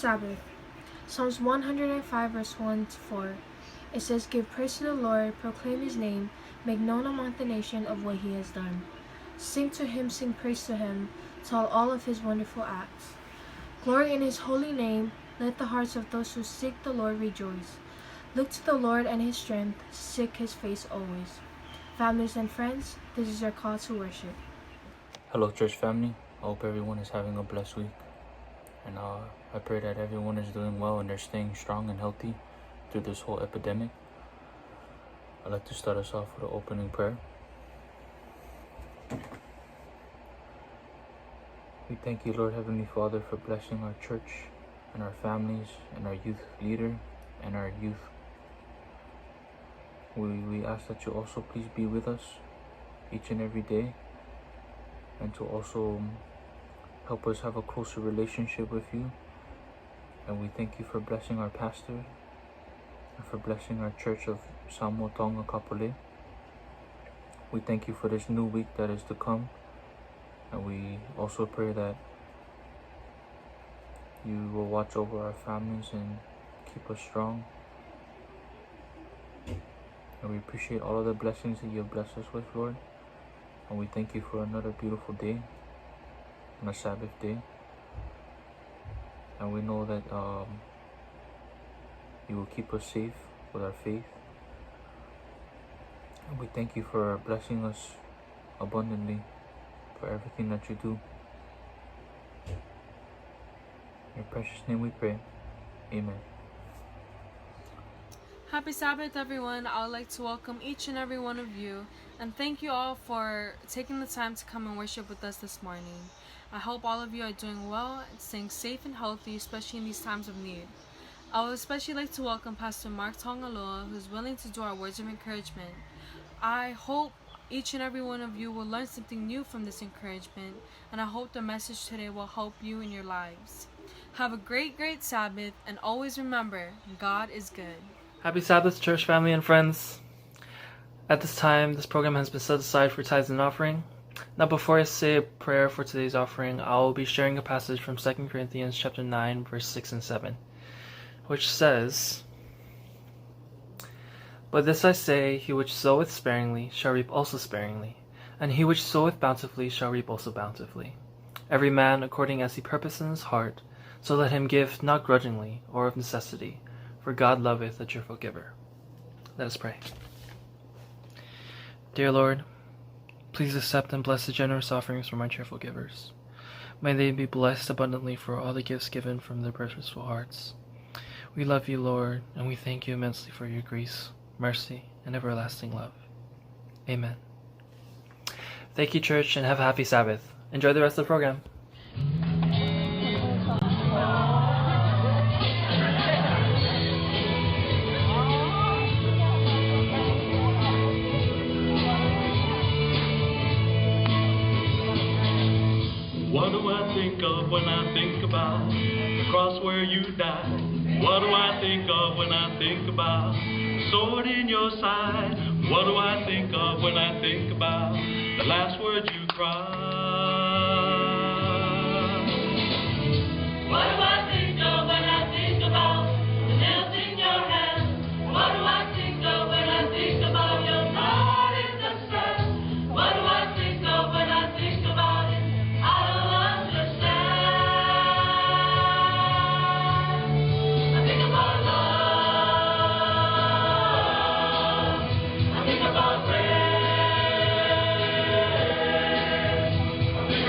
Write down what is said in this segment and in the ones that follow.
Sabbath. Psalms 105 verse 1 to 4. It says, "Give praise to the Lord, proclaim his name, make known among the nation of what he has done. Sing to him, sing praise to him, tell all of his wonderful acts. Glory in his holy name, let the hearts of those who seek the Lord rejoice. Look to the Lord and his strength, seek his face always." Families and friends, this is our call to worship. Hello, church family. I hope everyone is having a blessed week. And I pray that everyone is doing well and they're staying strong and healthy through this whole epidemic. I'd like to start us off with an opening prayer. We thank you, Lord Heavenly Father, for blessing our church and our families and our youth leader and our youth. We ask that you also please be with us each and every day, and to also help us have a closer relationship with you. And we thank you for blessing our pastor and for blessing our church of Samo Tonga Kapolei. We thank you for this new week that is to come. And we also pray that you will watch over our families and keep us strong. And we appreciate all of the blessings that you have blessed us with, Lord. And we thank you for another beautiful day, on a Sabbath day. And we know that you will keep us safe with our faith. And we thank you for blessing us abundantly for everything that you do. In your precious name we pray. Amen. Happy Sabbath, everyone. I would like to welcome each and every one of you and thank you all for taking the time to come and worship with us this morning. I hope all of you are doing well and staying safe and healthy, especially in these times of need. I would especially like to welcome Pastor Mark Tongaloa, who's willing to do our words of encouragement. I hope each and every one of you will learn something new from this encouragement, and I hope the message today will help you in your lives. Have a great Sabbath, and always remember, God is good. Happy Sabbath, church family and friends. At this time, this program has been set aside for tithes and offering. Now, before I say a prayer for today's offering, I will be sharing a passage from 2 Corinthians chapter 9, verse 6 and 7, which says, "But this I say, he which soweth sparingly shall reap also sparingly, and he which soweth bountifully shall reap also bountifully. Every man according as he purposeth in his heart, so let him give not grudgingly or of necessity, for God loveth a cheerful giver." Let us pray. Dear Lord, please accept and bless the generous offerings from our cheerful givers. May they be blessed abundantly for all the gifts given from their purposeful hearts. We love you, Lord, and we thank you immensely for your grace, mercy, and everlasting love. Amen. Thank you, church, and have a happy Sabbath. Enjoy the rest of the program. What do I think of when I think about the cross where you died? What do I think of when I think about the sword in your side? What do I think of when I think about the last words you cried? What do I think of when I think about the nails in your hands? What do I think of when I think about your blood in the sand? What do I think of when I think about it? I don't understand. I think about love. I think about grace. I think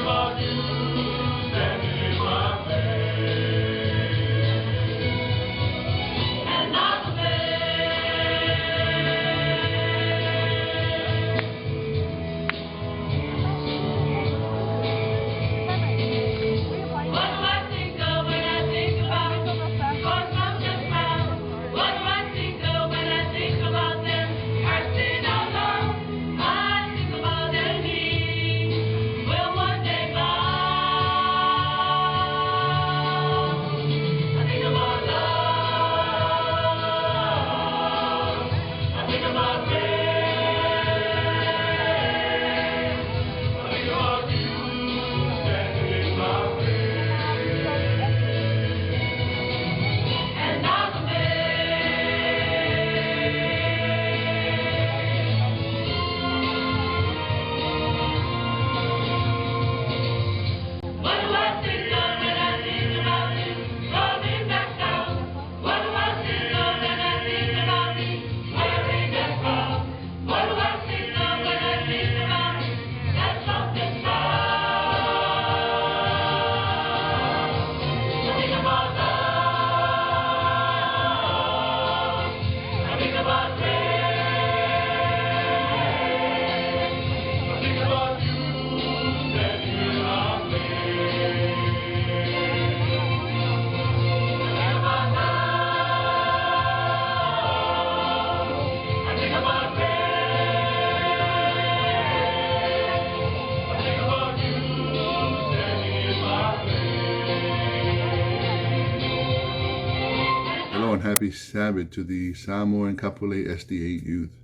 Hello and happy Sabbath to the Samoa and Kapolei SD8 youth.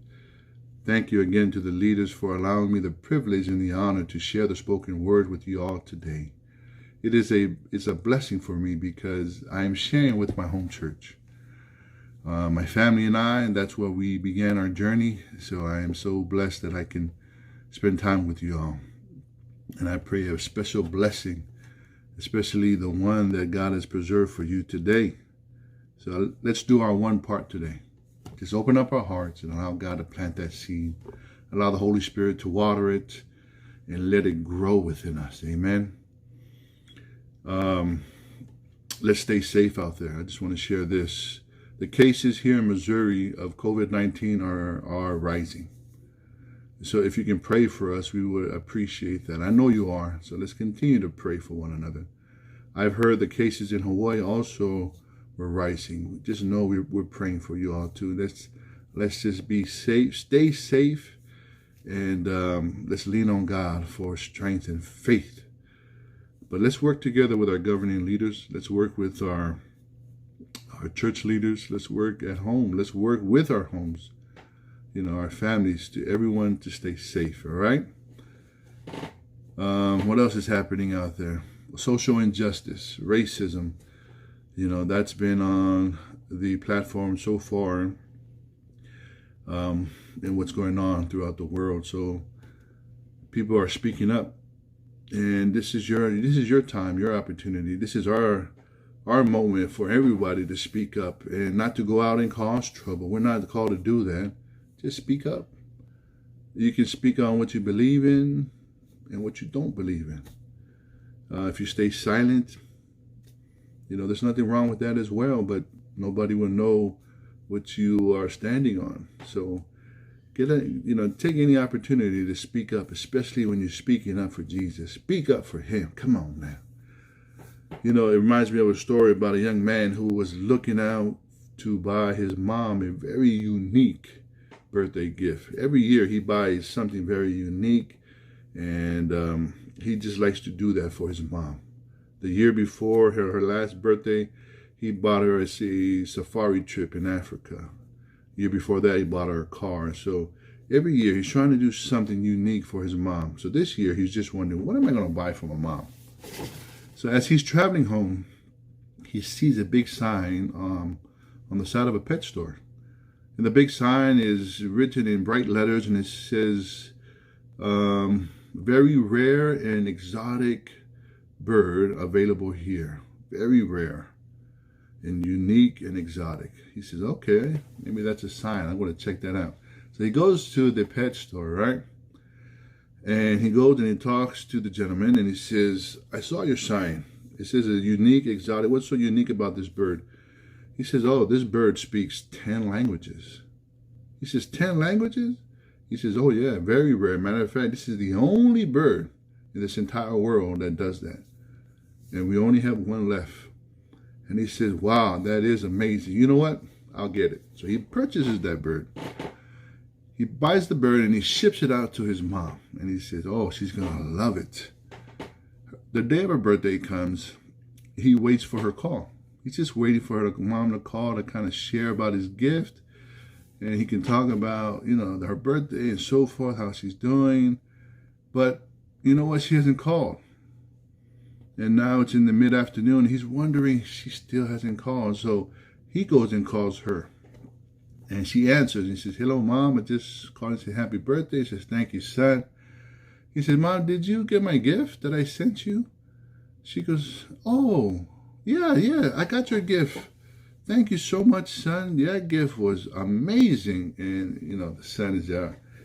Thank you again to the leaders for allowing me the privilege and the honor to share the spoken word with you all today. It's a blessing for me because I am sharing with my home church. My family and I, and that's where we began our journey. So I am so blessed that I can spend time with you all. And I pray a special blessing, especially the one that God has preserved for you today. So let's do our one part today. Just open up our hearts and allow God to plant that seed. Allow the Holy Spirit to water it and let it grow within us. Amen. Let's stay safe out there. I just want to share this. The cases here in Missouri of COVID-19 are rising. So if you can pray for us, we would appreciate that. I know you are. So let's continue to pray for one another. I've heard the cases in Hawaii also were rising. Just know we're praying for you all too. Let's just be safe, stay safe, and let's lean on God for strength and faith. But let's work together with our governing leaders. Let's work with our church leaders. Let's work at home. Let's work with our homes, our families, to everyone to stay safe. All right. What else is happening out there? Social injustice, racism. That's been on the platform so far, and what's going on throughout the world. So people are speaking up, and this is your time, your opportunity. This is our moment for everybody to speak up and not to go out and cause trouble. We're not called to do that. Just speak up. You can speak on what you believe in and what you don't believe in. If you stay silent, there's nothing wrong with that as well, but nobody will know what you are standing on. So take any opportunity to speak up, especially when you're speaking up for Jesus. Speak up for him. Come on, man. It reminds me of a story about a young man who was looking out to buy his mom a very unique birthday gift. Every year he buys something very unique, and he just likes to do that for his mom. The year before her last birthday, he bought her a safari trip in Africa. The year before that, he bought her a car. So every year, he's trying to do something unique for his mom. So this year, he's just wondering, what am I going to buy for my mom? So as he's traveling home, he sees a big sign on the side of a pet store. And the big sign is written in bright letters, and it says, very rare and exotic bird available here. Very rare and unique and exotic. He says, okay, maybe that's a sign. I'm going to check that out. So he goes to the pet store, right? And he goes and he talks to the gentleman, and he says, I saw your sign. It says a unique, exotic. What's so unique about this bird? He says, oh, this bird speaks 10 languages. He says, 10 languages? He says, oh yeah, very rare. Matter of fact, this is the only bird in this entire world that does that. And we only have one left. And he says, wow, that is amazing. You know what? I'll get it. So he purchases that bird. He buys the bird and he ships it out to his mom. And he says, oh, she's going to love it. The day of her birthday comes, he waits for her call. He's just waiting for her mom to call to kind of share about his gift. And he can talk about, her birthday and so forth, how she's doing. But you know what? She hasn't called. And now it's in the mid-afternoon. He's wondering, she still hasn't called. So he goes and calls her. And she answers. And he says, hello, Mom. I just called and say happy birthday. She says, thank you, son. He says, Mom, did you get my gift that I sent you? She goes, oh, yeah, I got your gift. Thank you so much, son. That gift was amazing. And, the son is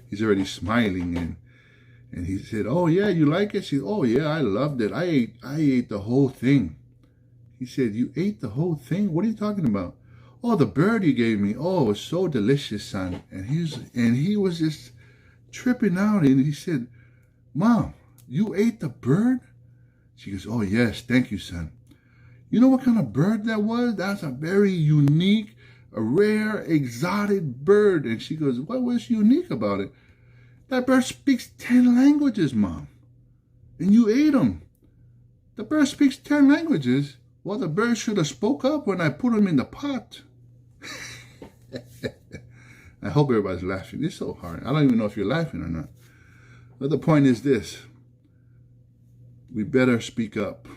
he's already smiling. And he said, oh, yeah, you like it? She said, oh, yeah, I loved it. I ate the whole thing. He said, you ate the whole thing? What are you talking about? Oh, the bird you gave me. Oh, it was so delicious, son. And he was just tripping out. And he said, Mom, you ate the bird? She goes, oh, yes, thank you, son. You know what kind of bird that was? That's a very unique, a rare, exotic bird. And she goes, what was unique about it? That bird speaks 10 languages, Mom. And you ate them. The bird speaks 10 languages. Well, the bird should have spoke up when I put him in the pot. I hope everybody's laughing. It's so hard. I don't even know if you're laughing or not. But the point is this. We better speak up,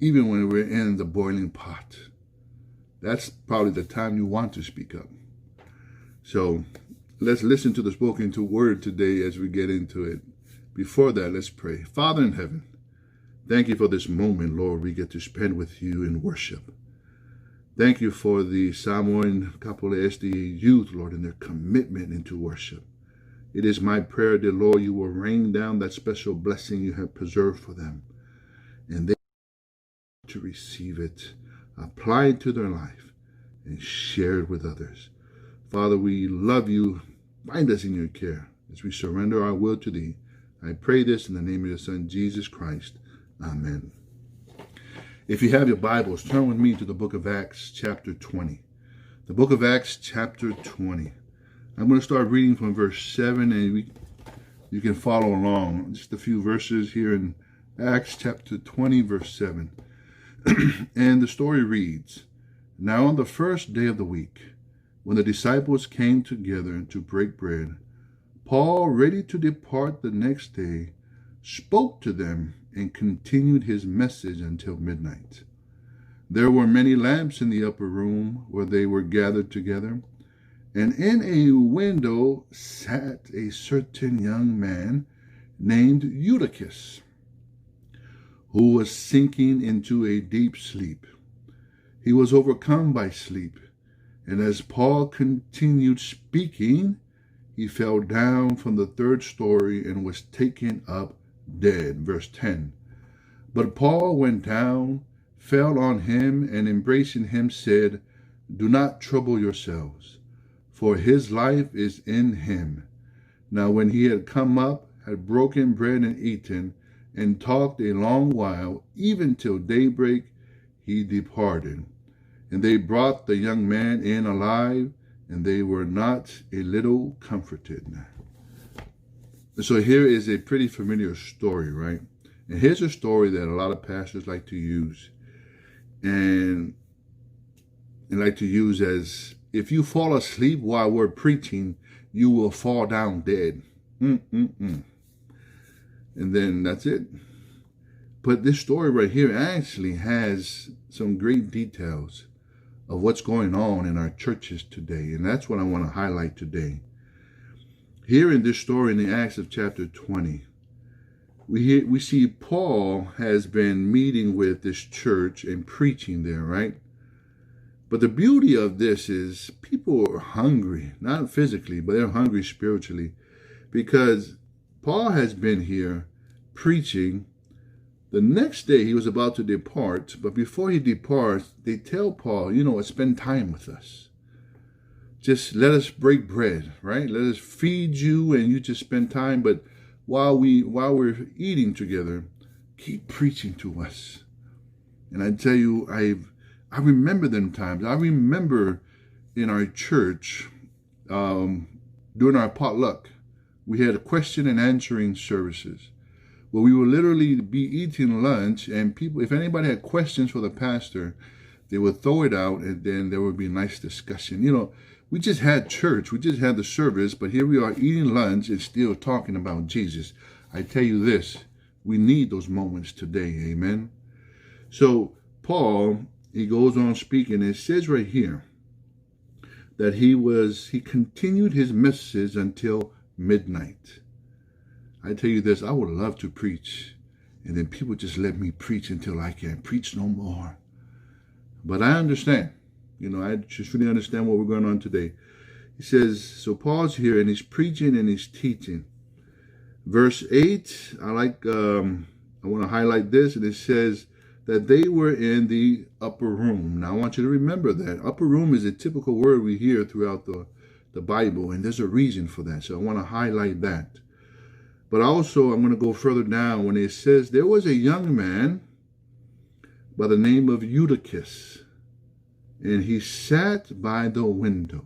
even when we're in the boiling pot. That's probably the time you want to speak up. So let's listen to the spoken word today as we get into it. Before that, let's pray. Father in heaven, thank you for this moment, Lord, we get to spend with you in worship. Thank you for the Samoan Kapolei SD youth, Lord, and their commitment into worship. It is my prayer, dear Lord, you will rain down that special blessing you have preserved for them. And they to receive it, apply it to their life, and share it with others. Father, we love you. Find us in your care as we surrender our will to thee. I pray this in the name of your Son, Jesus Christ. Amen. If you have your Bibles, turn with me to the book of Acts, chapter 20. The book of Acts, chapter 20. I'm going to start reading from verse 7, and you can follow along. Just a few verses here in Acts, chapter 20, verse 7. And the story reads, Now on the first day of the week, when the disciples came together to break bread, Paul, ready to depart the next day, spoke to them and continued his message until midnight. There were many lamps in the upper room where they were gathered together, and in a window sat a certain young man named Eutychus, who was sinking into a deep sleep. He was overcome by sleep, and as Paul continued speaking, he fell down from the third story and was taken up dead. Verse 10. But Paul went down, fell on him, and embracing him said, Do not trouble yourselves, for his life is in him. Now when he had come up, had broken bread and eaten, and talked a long while, even till daybreak, he departed. And they brought the young man in alive, and they were not a little comforted. So here is a pretty familiar story, right? And here's a story that a lot of pastors like to use. And like to use as, if you fall asleep while we're preaching, you will fall down dead. And then that's it. But this story right here actually has some great details of what's going on in our churches today. And that's what I want to highlight today. Here in this story in the Acts of chapter 20, we see Paul has been meeting with this church and preaching there, right? But the beauty of this is people are hungry, not physically, but they're hungry spiritually, because Paul has been here preaching. The next day he was about to depart, but before he departs, they tell Paul, spend time with us. Just let us break bread, right? Let us feed you and you just spend time. But while we're eating together, keep preaching to us. And I tell you, I remember them times. I remember in our church, during our potluck, we had a question and answering services, where we would literally be eating lunch, and people, if anybody had questions for the pastor, they would throw it out, and then there would be a nice discussion. We just had church, we just had the service, but here we are eating lunch and still talking about Jesus. I tell you this, we need those moments today, amen? So Paul, he goes on speaking, and it says right here that he continued his message until midnight. I tell you this, I would love to preach, and then people just let me preach until I can't preach no more. But I understand. I just really understand what we're going on today. He says, so Paul's here, and he's preaching and he's teaching. Verse 8, I want to highlight this, and it says that they were in the upper room. Now, I want you to remember that. Upper room is a typical word we hear throughout the Bible, and there's a reason for that. So I want to highlight that. But also, I'm going to go further down when it says there was a young man by the name of Eutychus, and he sat by the window.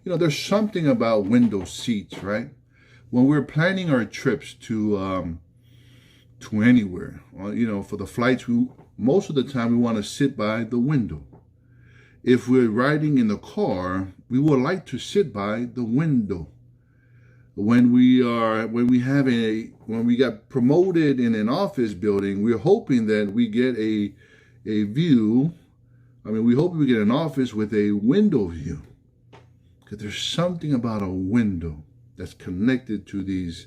There's something about window seats, right? When we're planning our trips to anywhere, for the flights, most of the time we want to sit by the window. If we're riding in the car, we would like to sit by the window. When we got promoted in an office building, we're hoping that we get a view. We hope we get an office with a window view. Because there's something about a window that's connected to these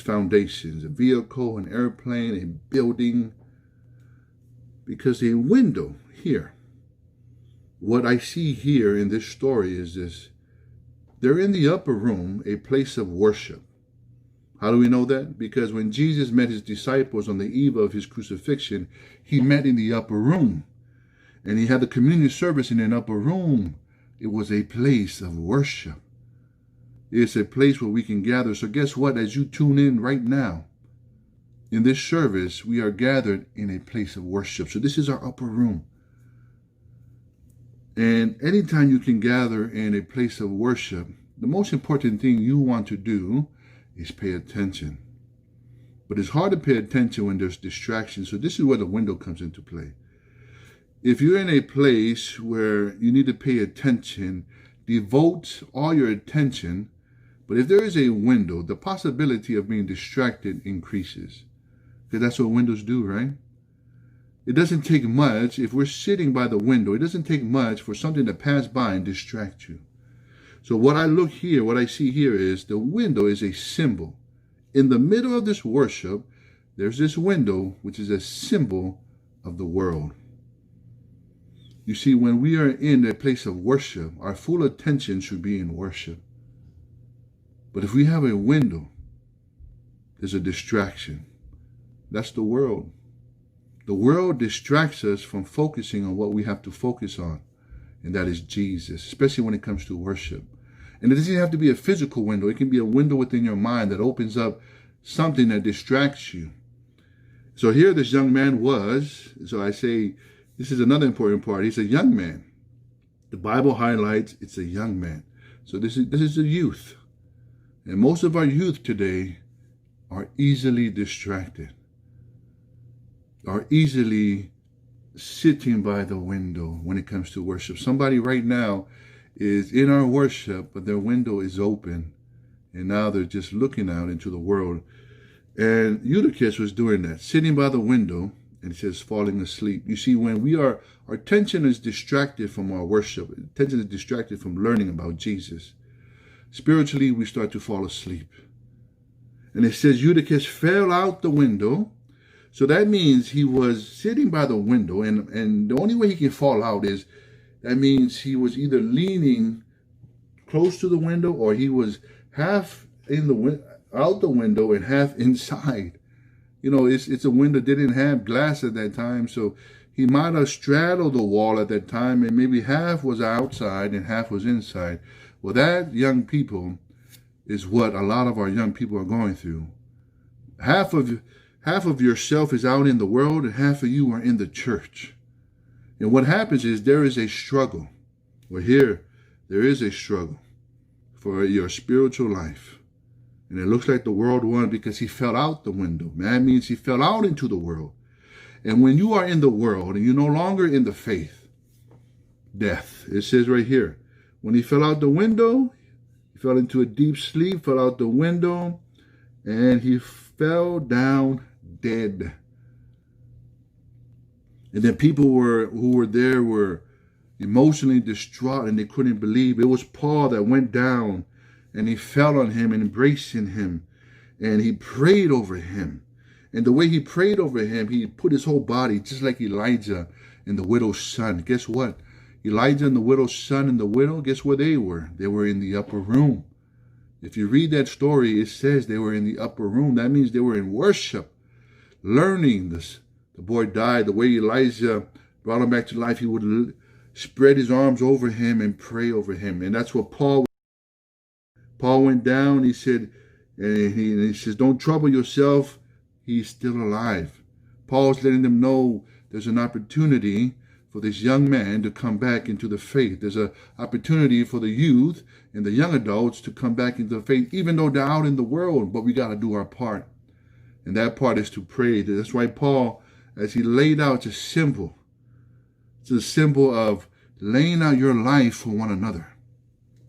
foundations, a vehicle, an airplane, a building. Because a window here, what I see here in this story is this. They're in the upper room, a place of worship. How do we know that? Because when Jesus met his disciples on the eve of his crucifixion, he met in the upper room. And he had the communion service in an upper room. It was a place of worship. It's a place where we can gather. So guess what? As you tune in right now, in this service, we are gathered in a place of worship. So this is our upper room. And anytime you can gather in a place of worship, the most important thing you want to do is pay attention. But it's hard to pay attention when there's distraction. So this is where the window comes into play. If you're in a place where you need to pay attention, devote all your attention. But if there is a window, the possibility of being distracted increases. Because that's what windows do, right? It doesn't take much. If we're sitting by the window, it doesn't take much for something to pass by and distract you. So what I see here is the window is a symbol. In the middle of this worship, there's this window, which is a symbol of the world. You see, when we are in a place of worship, our full attention should be in worship. But if we have a window, there's a distraction. That's the world. The world distracts us from focusing on what we have to focus on, and that is Jesus, especially when it comes to worship. And it doesn't have to be a physical window. It can be a window within your mind that opens up something that distracts you. So here this young man was. So I say, this is another important part. He's a young man. The Bible highlights it's a young man. So this is a youth. And most of our youth today are easily distracted, are easily sitting by the window when it comes to worship. Somebody right now is in our worship, but their window is open, and now they're just looking out into the world. And Eutychus was doing that, sitting by the window, and it says falling asleep. You see, when our attention is distracted from our worship, attention is distracted from learning about Jesus, spiritually we start to fall asleep. And it says Eutychus fell out the window. So that means he was sitting by the window, and the only way he can fall out is, that means he was either leaning close to the window, or he was half out the window and half inside. It's a window that didn't have glass at that time, so he might have straddled the wall at that time, and maybe half was outside and half was inside. Well, that, young people, is what a lot of our young people are going through. Half of yourself is out in the world, and half of you are in the church. And what happens is there is a struggle. Well, here, there is a struggle for your spiritual life. And it looks like the world won because he fell out the window. That means he fell out into the world. And when you are in the world and you're no longer in the faith, death. It says right here, when he fell out the window, he fell into a deep sleep, fell out the window, and he fell down dead. And then people who were there were emotionally distraught, and they couldn't believe. It was Paul that went down, and he fell on him and embracing him, and he prayed over him. And the way he prayed over him, he put his whole body, just like Elijah and the widow's son. Guess what? Elijah and the widow's son and the widow, guess where they were? They were in the upper room. If you read that story, it says they were in the upper room. That means they were in worship, learning this. The boy died. The way Elijah brought him back to life, he would spread his arms over him and pray over him. And that's what Paul went down. He said, and he says, don't trouble yourself. He's still alive. Paul's letting them know there's an opportunity for this young man to come back into the faith. There's an opportunity for the youth and the young adults to come back into the faith, even though they're out in the world. But we got to do our part. And that part is to pray. That's why Paul, as he laid out, it's a symbol. It's a symbol of laying out your life for one another.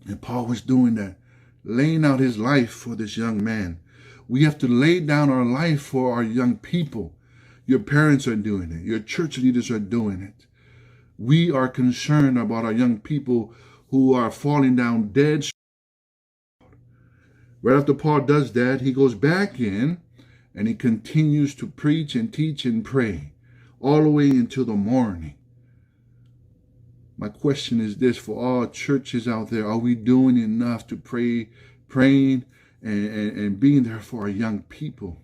And Paul was doing that, laying out his life for this young man. We have to lay down our life for our young people. Your parents are doing it. Your church leaders are doing it. We are concerned about our young people who are falling down dead. Right after Paul does that, he goes back in and he continues to preach and teach and pray all the way until the morning. My question is this for all churches out there: are we doing enough to praying and being there for our young people?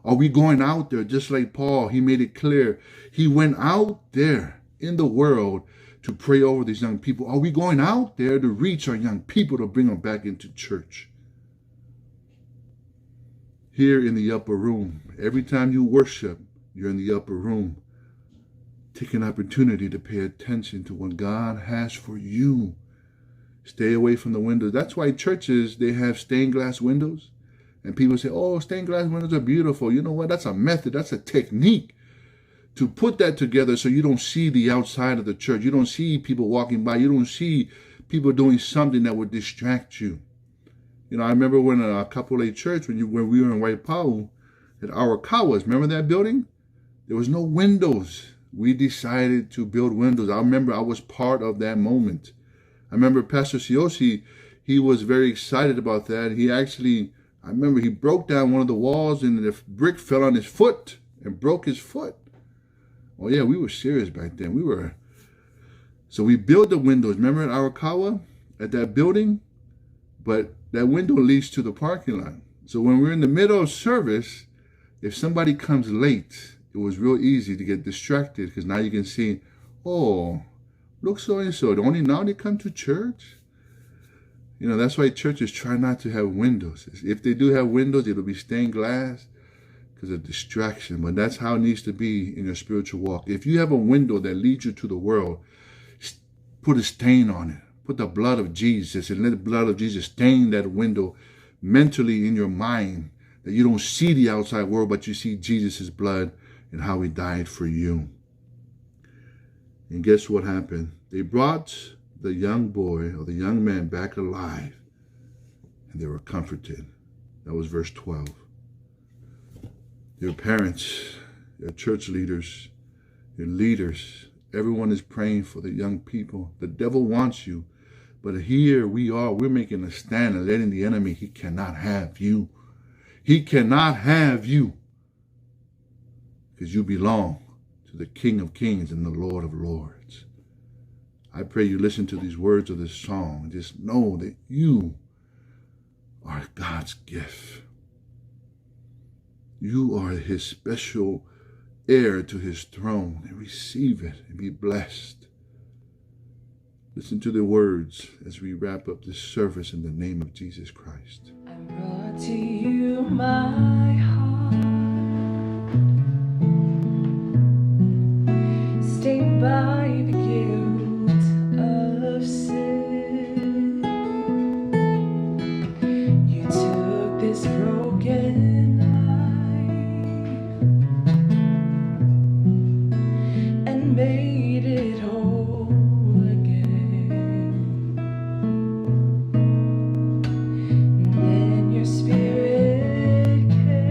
Are we going out there just like Paul? He made it clear. He went out there in the world to pray over these young people. Are we going out there to reach our young people, to bring them back into church? Here in the upper room, every time you worship, you're in the upper room. Take an opportunity to pay attention to what God has for you. Stay away from the windows. That's why churches, they have stained glass windows. And people say, oh, stained glass windows are beautiful. You know what? That's a method. That's a technique to put that together so you don't see the outside of the church. You don't see people walking by. You don't see people doing something that would distract you. You know, I remember when a Couple A church, when we were in White Powell at Arakawas, remember that building? There was no windows. We decided to build windows. I remember I was part of that moment. I remember Pastor Siosi, he was very excited about that. I remember he broke down one of the walls and the brick fell on his foot and broke his foot. Oh yeah, we were serious back then. So we built the windows. Remember at Arakawa, at that building? But that window leads to the parking lot. So when we're in the middle of service, if somebody comes late, it was real easy to get distracted because now you can see, oh, look so-and-so. Only now they come to church? You know, that's why churches try not to have windows. If they do have windows, it'll be stained glass because of distraction. But that's how it needs to be in your spiritual walk. If you have a window that leads you to the world, put a stain on it. Put the blood of Jesus and let the blood of Jesus stain that window mentally in your mind, that you don't see the outside world, but you see Jesus' blood and how he died for you. And guess what happened? They brought the young boy or the young man back alive, and they were comforted. That was verse 12. Your parents, your church leaders, your leaders, everyone is praying for the young people. The devil wants you, but here we're making a stand and letting the enemy, he cannot have you. He cannot have you because you belong to the King of Kings and the Lord of Lords. I pray you listen to these words of this song and just know that you are God's gift. You are his special heir to his throne, and receive it and be blessed. Listen to the words as we wrap up this service in the name of Jesus Christ. I brought to you my heart, stained by the guilt of sin. You took this broken life and made it whole again. Then your spirit came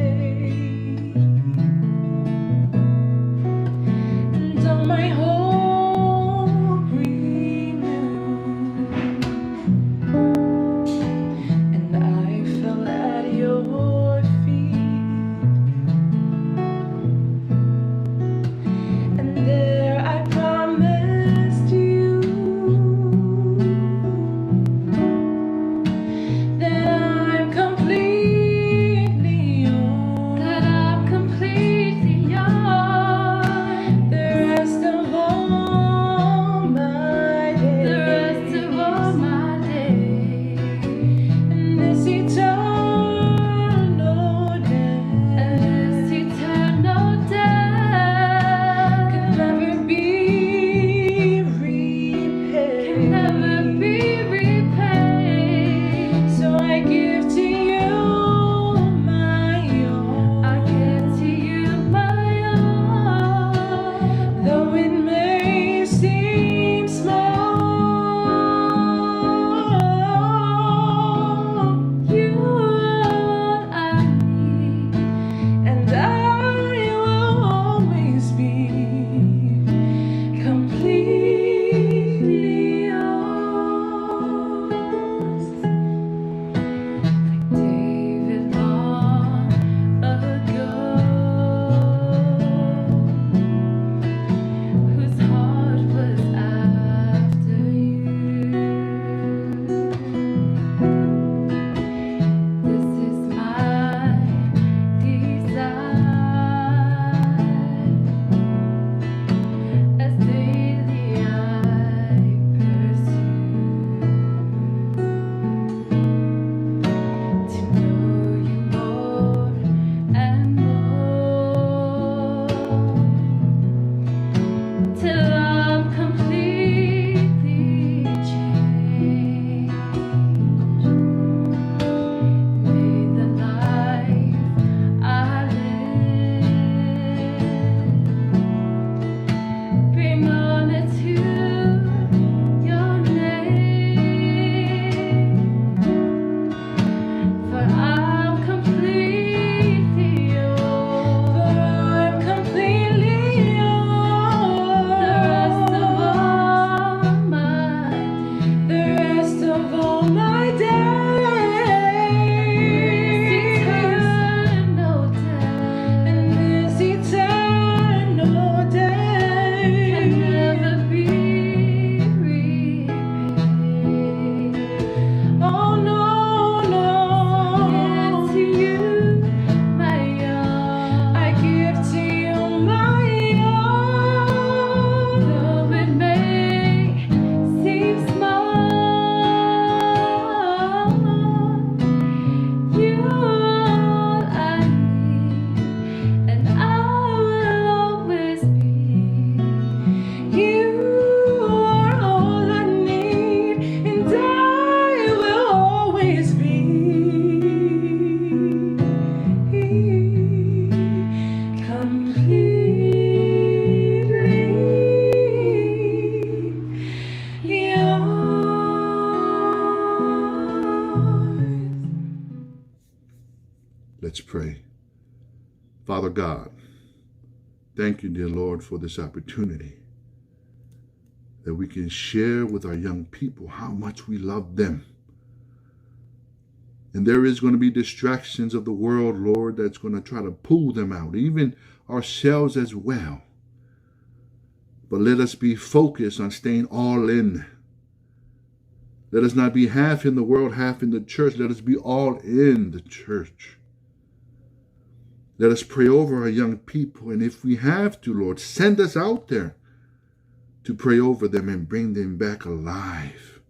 Let's pray. Father God, thank you, dear Lord, for this opportunity that we can share with our young people how much we love them. And there is going to be distractions of the world, Lord, that's going to try to pull them out, even ourselves as well. But let us be focused on staying all in. Let us not be half in the world, half in the church. Let us be all in the church. Let us pray over our young people. And if we have to, Lord, send us out there to pray over them and bring them back alive.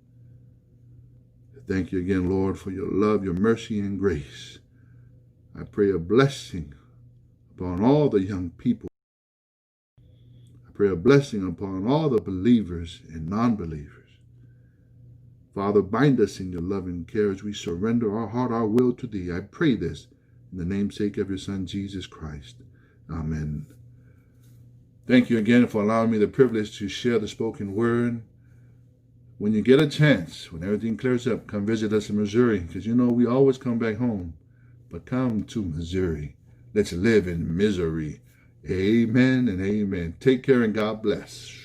Thank you again, Lord, for your love, your mercy, and grace. I pray a blessing upon all the young people. I pray a blessing upon all the believers and non-believers. Father, bind us in your loving care as we surrender our heart, our will to thee. I pray this in the namesake of your Son, Jesus Christ. Amen. Thank you again for allowing me the privilege to share the spoken word. When you get a chance, when everything clears up, come visit us in Missouri, because you know we always come back home. But come to Missouri. Let's live in misery. Amen and amen. Take care and God bless.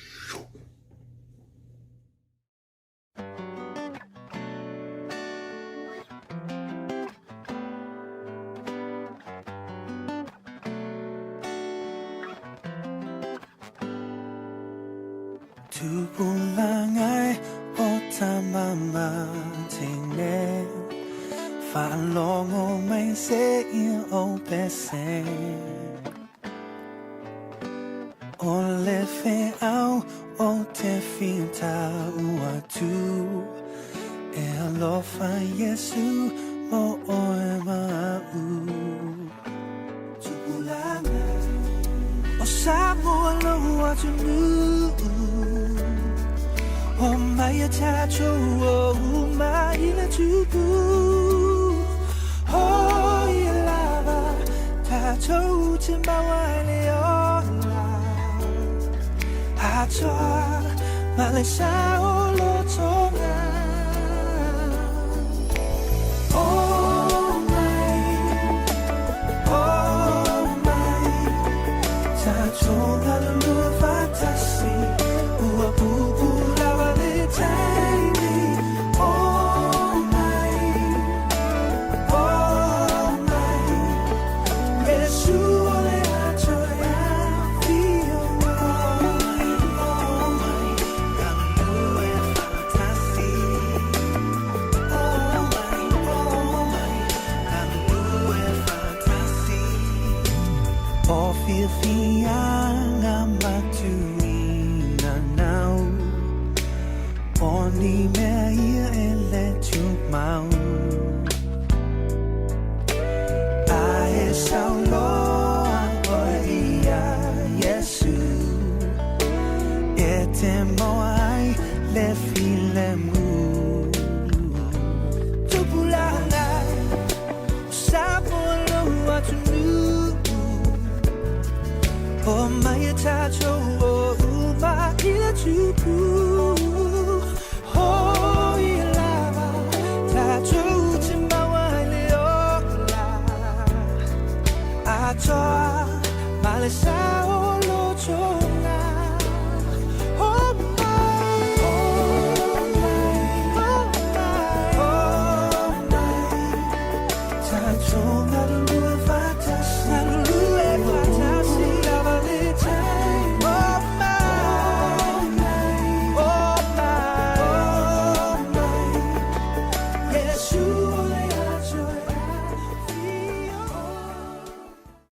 두부랑알 오타마마 팅네 팔롱오 메세인 오베세 올레페 아우 오테핀타 우아투 엘로파 예수 모오에마우 두부랑알 오사모알로 와주누 Oh my tacho, oh my ilajubu, oh ilava, tacho timbawaleola, acha malesa olotonga. Oh my, tacho galuva tasi, uabubu. Oni me ele chumau Ae saulo oia Yesu Etemo ai le filemu Tupulana Sapolo atunu Oh my tacho oh ma ila chupu Acha malesa olochona. Oh my, tacho